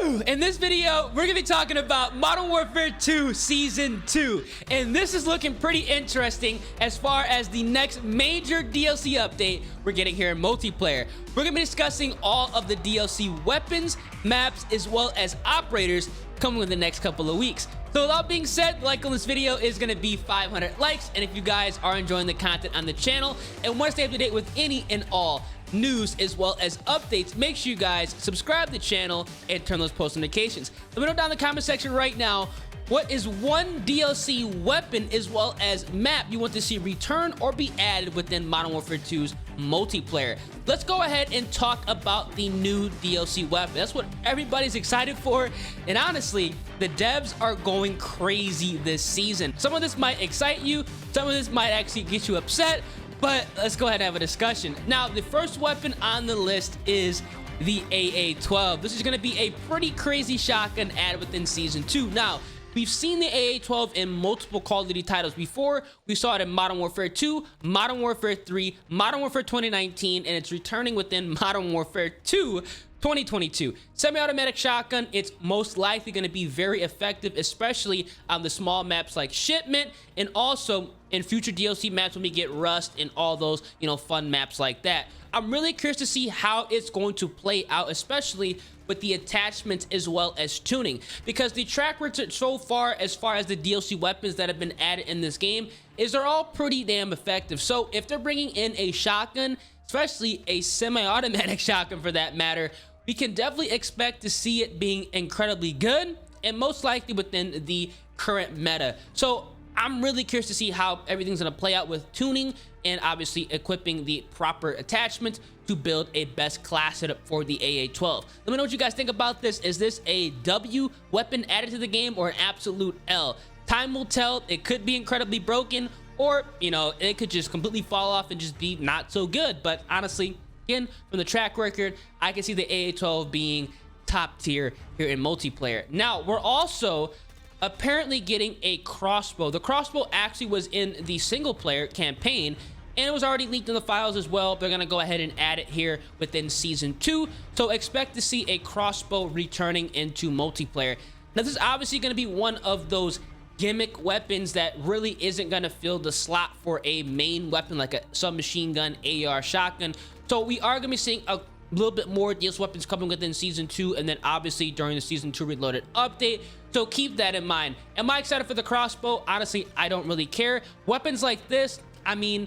In this video, we're gonna be talking about Modern Warfare 2 Season 2, and this is looking pretty interesting as far as the next major DLC update we're getting here in multiplayer. We're gonna be discussing all of the DLC weapons, maps, as well as operators coming in the next couple of weeks. So with all being said, the like on this video is going to be 500 likes, and if you guys are enjoying the content on the channel and want to stay up to date with any and all news as well as updates, make sure you guys subscribe to the channel and turn those post notifications. Let me know down in the comment section right now, what is one DLC weapon as well as map you want to see return or be added within Modern Warfare 2's multiplayer? Let's go ahead and talk about the new DLC weapon. That's what everybody's excited for, and honestly, the devs are going crazy this season. Some of this might excite you, some of this might actually get you upset, but let's go ahead and have a discussion. Now, the first weapon on the list is the AA-12. This is going to be a pretty crazy shotgun added within Season 2. Now, we've seen the AA-12 in multiple Call of Duty titles before. We saw it in Modern Warfare 2, Modern Warfare 3, Modern Warfare 2019, and it's returning within Modern Warfare 2 2022. Semi-automatic shotgun, it's most likely going to be very effective, especially on the small maps like Shipment, and also in future DLC maps when we get Rust and all those, fun maps like that. I'm really curious to see how it's going to play out, especially with the attachments as well as tuning, because the track record so far as the DLC weapons that have been added in this game is they're all pretty damn effective. So if they're bringing in a shotgun, especially a semi-automatic shotgun for that matter, we can definitely expect to see it being incredibly good and most likely within the current meta. So I'm really curious to see how everything's going to play out with tuning and obviously equipping the proper attachments to build a best class setup for the AA-12. Let me know what you guys think about this. Is this a W weapon added to the game or an absolute L? Time will tell. It could be incredibly broken, or it could just completely fall off and just be not so good. But honestly, again, from the track record, I can see the AA-12 being top tier here in multiplayer. Now, we're also apparently getting a crossbow. The crossbow actually was in the single player campaign, and it was already leaked in the files as well. They're gonna go ahead and add it here within Season 2, so expect to see a crossbow returning into multiplayer. Now, this is obviously gonna be one of those gimmick weapons that really isn't gonna fill the slot for a main weapon like a submachine gun, AR, shotgun. So we are gonna be seeing a little bit more DLC weapons coming within Season 2, and then obviously during the Season 2 Reloaded update. So keep that in mind. Am I excited for the crossbow? Honestly, I don't really care. Weapons like this, I mean,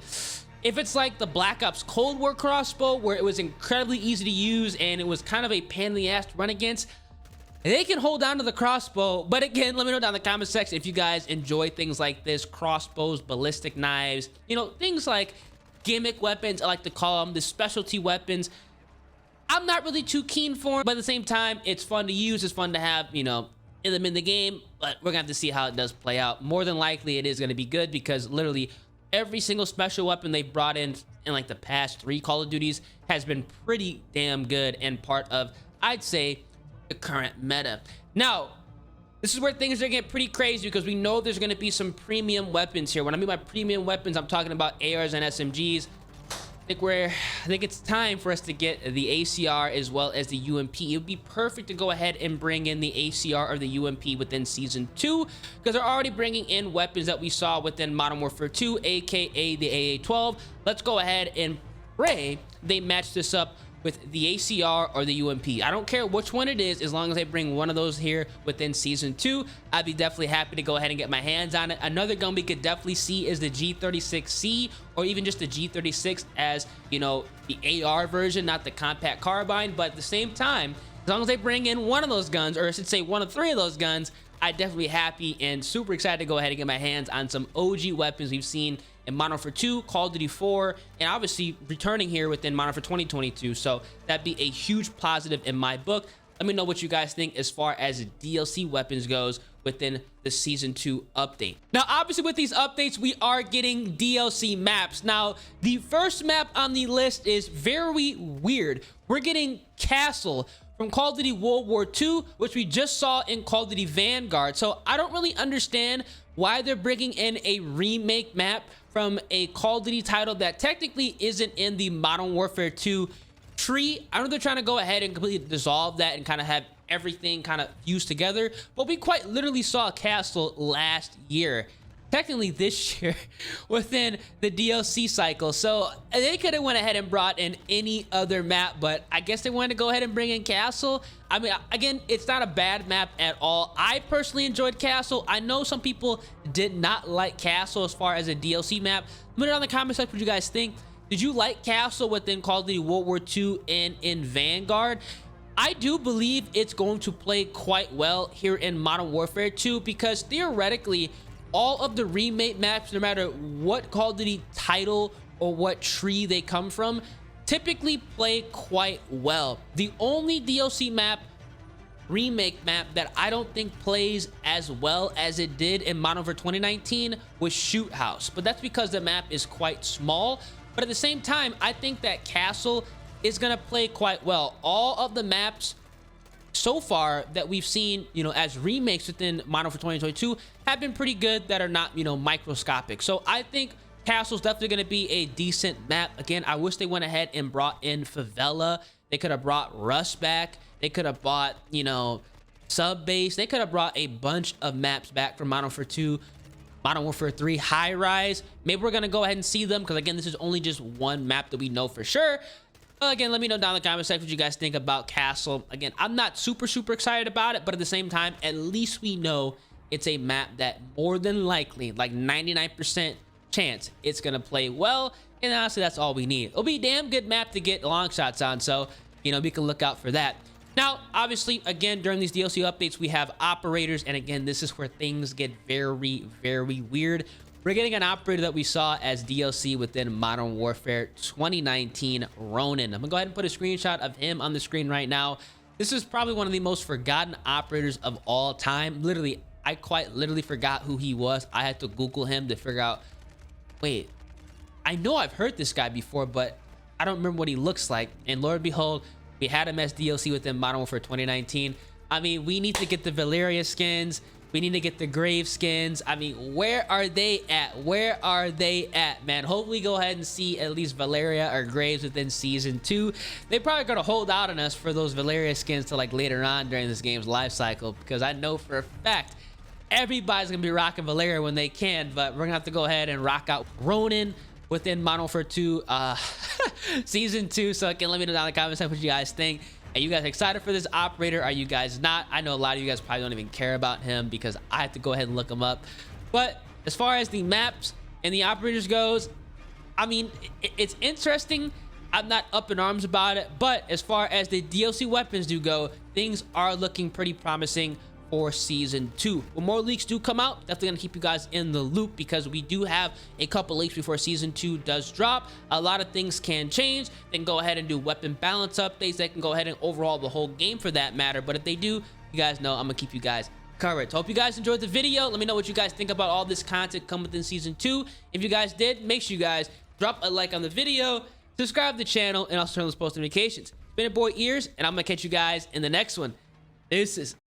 if it's like the Black Ops Cold War crossbow where it was incredibly easy to use and it was kind of a pain in the ass to run against, they can hold on to the crossbow. But again, let me know down in the comment section if you guys enjoy things like this, crossbows, ballistic knives, things like gimmick weapons, I like to call them, the specialty weapons. I'm not really too keen for them, but at the same time, it's fun to use, it's fun to have, in them in the game, but we're gonna have to see how it does play out. More than likely, it is gonna be good because literally every single special weapon they brought in like the past 3 Call of Duties has been pretty damn good and part of, I'd say, the current meta. Now, this is where things are getting pretty crazy because we know there's gonna be some premium weapons here. When I mean by premium weapons, I'm talking about ARs and SMGs. I think it's time for us to get the ACR as well as the UMP. It would be perfect to go ahead and bring in the ACR or the UMP within Season 2 because they're already bringing in weapons that we saw within Modern Warfare 2, aka the AA-12. Let's go ahead and pray they match this up with the ACR or the UMP. I don't care which one it is, as long as they bring one of those here within Season 2, I'd be definitely happy to go ahead and get my hands on it. Another gun we could definitely see is the G36C, or even just the G36 as, the AR version, not the compact carbine. But at the same time, as long as they bring in one of those guns, or I should say one of 3 of those guns, I'd definitely be happy and super excited to go ahead and get my hands on some OG weapons we've seen in Modern Warfare 2, Call of Duty 4, and obviously returning here within Modern Warfare 2022. So that'd be a huge positive in my book. Let me know what you guys think as far as DLC weapons goes within the Season 2 update. Now, obviously with these updates, we are getting DLC maps. Now, the first map on the list is very weird. We're getting Castle from Call of Duty World War II, which we just saw in Call of Duty Vanguard. So I don't really understand why they're bringing in a remake map from a Call of Duty title that technically isn't in the Modern Warfare 2 tree. I know they're trying to go ahead and completely dissolve that and kind of have everything kind of fused together. But we quite literally saw a castle last year, technically this year, within the DLC cycle. So they could have went ahead and brought in any other map, but I guess they wanted to go ahead and bring in Castle. I mean, again, it's not a bad map at all. I personally enjoyed Castle. I know some people did not like Castle as far as a DLC map. Let me know in the comment section what you guys think. Did you like Castle within Call of Duty World War II and in Vanguard? I do believe it's going to play quite well here in Modern Warfare 2, because theoretically, all of the remake maps, no matter what Call of Duty title or what tree they come from, typically play quite well. The only DLC map, remake map, that I don't think plays as well as it did in Modern Warfare 2019 was Shoot House, but that's because the map is quite small. But at the same time, I think that Castle is gonna play quite well. All of the maps so far that we've seen, you know, as remakes within Modern Warfare 2022 have been pretty good, that are not, you know, microscopic. So I think Castle's definitely going to be a decent map. Again, I wish they went ahead and brought in Favela. They could have brought Rust back. They could have bought, you know, Sub Base. They could have brought a bunch of maps back from Modern Warfare 2, Modern Warfare 3, High Rise. Maybe we're going to go ahead and see them, because again, this is only just one map that we know for sure. Again, let me know down in the comment section what you guys think about Castle. Again, I'm not super excited about it, but at the same time, at least we know it's a map that more than likely, like 99% chance, it's gonna play well. And honestly, that's all we need. It'll be a damn good map to get long shots on, so you know, we can look out for that. Now, obviously, again, during these DLC updates, we have operators, and again, this is where things get very weird. We're getting an operator that we saw as DLC within Modern Warfare 2019, Ronin. I'm gonna go ahead and put a screenshot of him on the screen right now. This is probably one of the most forgotten operators of all time. Literally, I quite literally forgot who he was. I had to Google him to figure out, wait, I know I've heard this guy before, but I don't remember what he looks like. And Lord behold, we had him as DLC within Modern Warfare 2019. I mean, we need to get the Valeria skins. We need to get the Grave skins. I mean, where are they at? Where are they at, man? Hopefully go ahead and see at least Valeria or Graves within Season 2. They probably gonna hold out on us for those Valeria skins to like later on during this game's life cycle, because I know for a fact everybody's gonna be rocking Valeria when they can, but we're gonna have to go ahead and rock out Ronin within Modern Warfare 2 Season 2. So again, let me know down in the comments what you guys think. Are you guys excited for this operator? Are you guys not? I know a lot of you guys probably don't even care about him, because I have to go ahead and look him up. But as far as the maps and the operators goes, I mean, it's interesting. I'm not up in arms about it, but as far as the DLC weapons do go, things are looking pretty promising for Season 2. When more leaks do come out, definitely gonna keep you guys in the loop, because we do have a couple leaks before Season 2 does drop. A lot of things can change. They can go ahead and do weapon balance updates. They can go ahead and overhaul the whole game for that matter. But if they do, you guys know I'm gonna keep you guys covered. So hope you guys enjoyed the video. Let me know what you guys think about all this content coming within Season 2. If you guys did, make sure you guys drop a like on the video, subscribe to the channel, and also turn on those post notifications. It's been your boy Ears, and I'm gonna catch you guys in the next one. Deuces.